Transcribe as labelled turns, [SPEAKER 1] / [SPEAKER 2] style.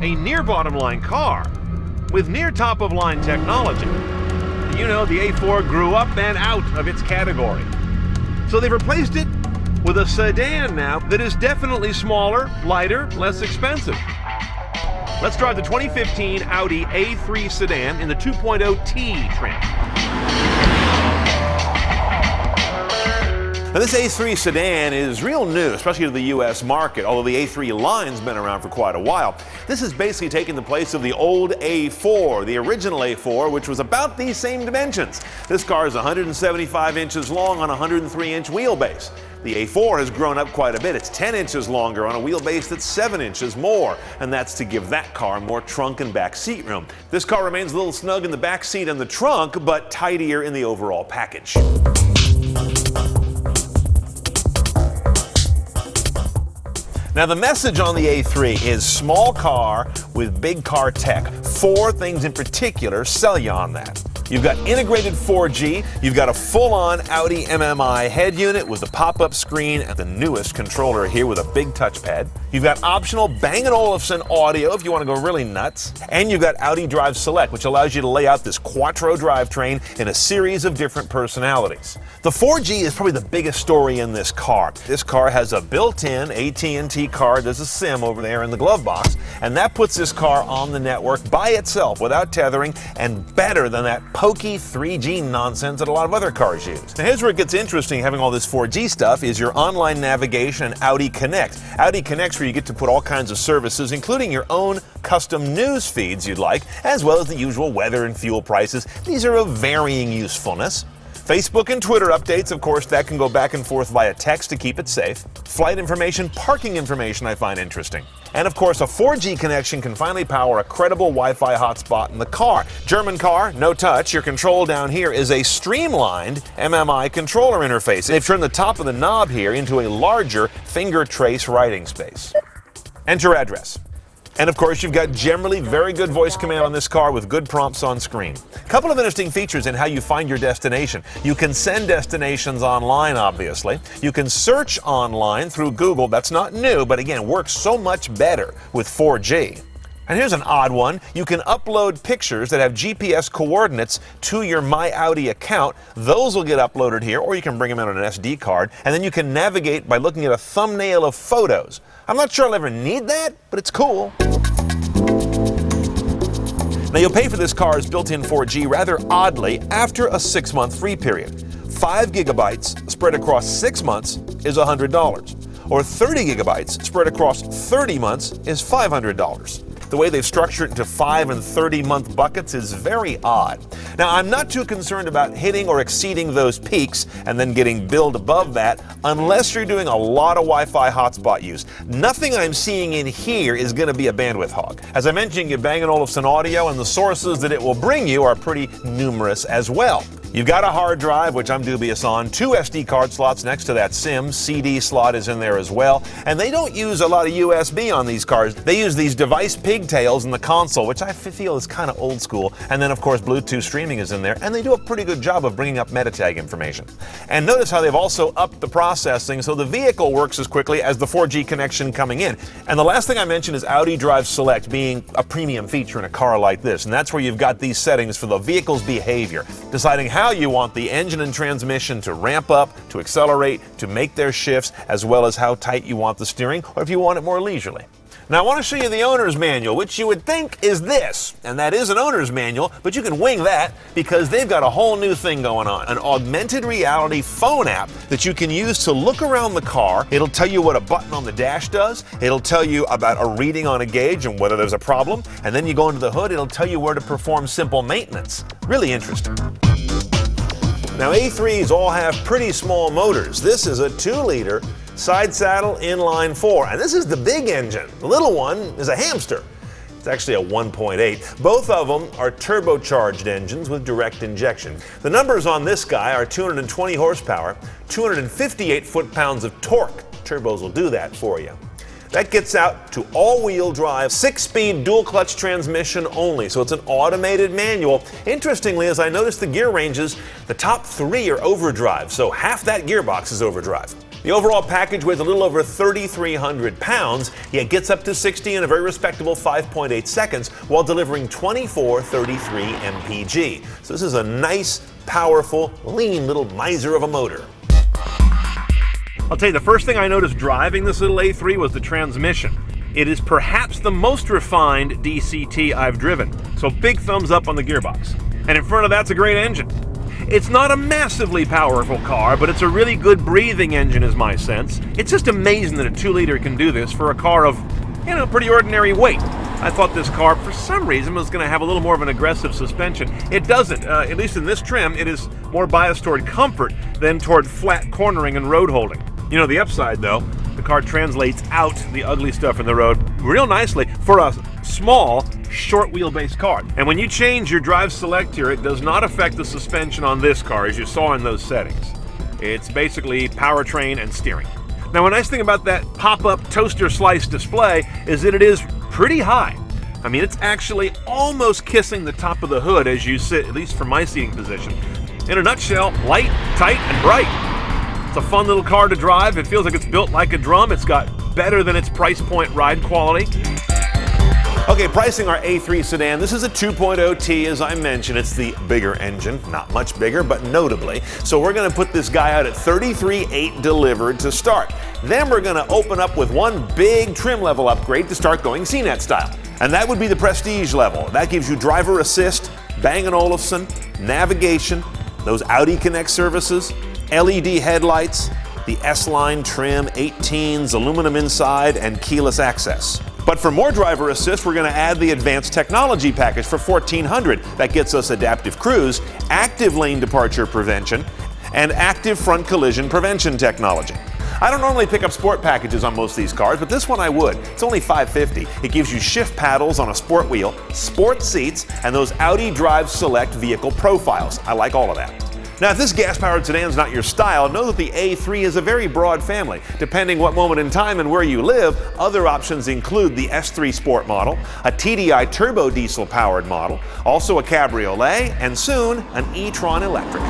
[SPEAKER 1] a near bottom line car with near top of line technology. You know, the A4 grew up and out of its category. So they've replaced it with a sedan now that is definitely smaller, lighter, less expensive. Let's drive the 2015 Audi A3 sedan in the 2.0T trim. Now, this A3 sedan is real new, especially to the US market, although the A3 line's been around for quite a while. This is basically taking the place of the old A4, the original A4, which was about these same dimensions. This car is 175 inches long on a 103-inch wheelbase. The A4 has grown up quite a bit. It's 10 inches longer on a wheelbase that's 7 inches more, and that's to give that car more trunk and back seat room. This car remains a little snug in the back seat and the trunk, but tidier in the overall package. Now, the message on the A3 is small car with big car tech. 4 things in particular sell you on that. You've got integrated 4G, you've got a full-on Audi MMI head unit with the pop-up screen and the newest controller here with a big touchpad. You've got optional Bang & Olufsen audio if you want to go really nuts. And you've got Audi Drive Select, which allows you to lay out this Quattro drivetrain in a series of different personalities. The 4G is probably the biggest story in this car. This car has a built-in AT&T card. There's a SIM over there in the glove box, and that puts this car on the network by itself without tethering and better than that pokey 3G nonsense that a lot of other cars use. Now, here's where it gets interesting having all this 4G stuff is your online navigation and Audi Connect. Audi Connect's where you get to put all kinds of services, including your own custom news feeds you'd like, as well as the usual weather and fuel prices. These are of varying usefulness. Facebook and Twitter updates, of course, that can go back and forth via text to keep it safe. Flight information, parking information I find interesting. And of course, a 4G connection can finally power a credible Wi-Fi hotspot in the car. German car, no touch. Your control down here is a streamlined MMI controller interface. They've turned the top of the knob here into a larger finger trace writing space. Enter address. And of course, you've got generally very good voice command on this car with good prompts on screen. A couple of interesting features in how you find your destination. You can send destinations online, obviously. You can search online through Google. That's not new, but again, works so much better with 4G. And here's an odd one. You can upload pictures that have GPS coordinates to your My Audi account. Those will get uploaded here, or you can bring them in on an SD card, and then you can navigate by looking at a thumbnail of photos. I'm not sure I'll ever need that, but it's cool. Now, you'll pay for this car's built-in 4G rather oddly after a 6-month free period. 5 gigabytes spread across 6 months is $100, or 30 gigabytes spread across 30 months is $500. The way they've structured it into 5 and 30-month buckets is very odd. Now, I'm not too concerned about hitting or exceeding those peaks and then getting billed above that unless you're doing a lot of Wi-Fi hotspot use. Nothing I'm seeing in here is going to be a bandwidth hog. As I mentioned, you get Bang & Olufsen audio, and the sources that it will bring you are pretty numerous as well. You've got a hard drive, which I'm dubious on, 2 SD card slots next to that SIM, CD slot is in there as well, and they don't use a lot of USB on these cars. They use these device pigtails in the console, which I feel is kind of old school, and then of course Bluetooth streaming is in there, and they do a pretty good job of bringing up meta-tag information. And notice how they've also upped the processing so the vehicle works as quickly as the 4G connection coming in. And the last thing I mentioned is Audi Drive Select being a premium feature in a car like this, and that's where you've got these settings for the vehicle's behavior, deciding how you want the engine and transmission to ramp up, to accelerate, to make their shifts, as well as how tight you want the steering, or if you want it more leisurely. Now, I want to show you the owner's manual, which you would think is this, and that is an owner's manual, but you can wing that because they've got a whole new thing going on, an augmented reality phone app that you can use to look around the car. It'll tell you what a button on the dash does, it'll tell you about a reading on a gauge and whether there's a problem, and then you go into the hood, it'll tell you where to perform simple maintenance. Really interesting. Now, A3s all have pretty small motors. This is a 2-liter side saddle inline 4, and this is the big engine. The little one is a hamster. It's actually a 1.8. Both of them are turbocharged engines with direct injection. The numbers on this guy are 220 horsepower, 258 foot-pounds of torque. Turbos will do that for you. That gets out to all-wheel drive, 6-speed dual-clutch transmission only, so it's an automated manual. Interestingly, as I noticed the gear ranges, the top 3 are overdrive, so half that gearbox is overdrive. The overall package weighs a little over 3,300 pounds, yet gets up to 60 in a very respectable 5.8 seconds while delivering 2433 mpg. So this is a nice, powerful, lean little miser of a motor. I'll tell you, the first thing I noticed driving this little A3 was the transmission. It is perhaps the most refined DCT I've driven, so big thumbs up on the gearbox. And in front of that's a great engine. It's not a massively powerful car, but it's a really good breathing engine is my sense. It's just amazing that a 2-liter can do this for a car of, pretty ordinary weight. I thought this car, for some reason, was going to have a little more of an aggressive suspension. It doesn't. At least in this trim, it is more biased toward comfort than toward flat cornering and road holding. The upside, though, the car translates out the ugly stuff in the road real nicely for a small, short wheelbase car. And when you change your drive select here, it does not affect the suspension on this car, as you saw in those settings. It's basically powertrain and steering. Now, a nice thing about that pop-up toaster slice display is that it is pretty high. I mean, it's actually almost kissing the top of the hood as you sit, at least from my seating position. In a nutshell, light, tight, and bright. It's a fun little car to drive. It feels like it's built like a drum. It's got better than its price point ride quality. Okay, pricing our A3 sedan. This is a 2.0T, as I mentioned. It's the bigger engine, not much bigger, but notably. So we're going to put this guy out at $33,800 delivered to start. Then we're going to open up with one big trim level upgrade to start going CNET style. And that would be the Prestige level. That gives you driver assist, Bang & Olufsen, navigation, those Audi Connect services, LED headlights, the S-Line trim, 18s, aluminum inside, and keyless access. But for more driver assist, we're going to add the advanced technology package for $1,400. That gets us adaptive cruise, active lane departure prevention, and active front collision prevention technology. I don't normally pick up sport packages on most of these cars, but this one I would. It's only $550. It gives you shift paddles on a sport wheel, sport seats, and those Audi Drive Select vehicle profiles. I like all of that. Now, if this gas-powered sedan is not your style, know that the A3 is a very broad family. Depending what moment in time and where you live, other options include the S3 Sport model, a TDI turbo diesel-powered model, also a cabriolet, and soon an e-tron electric.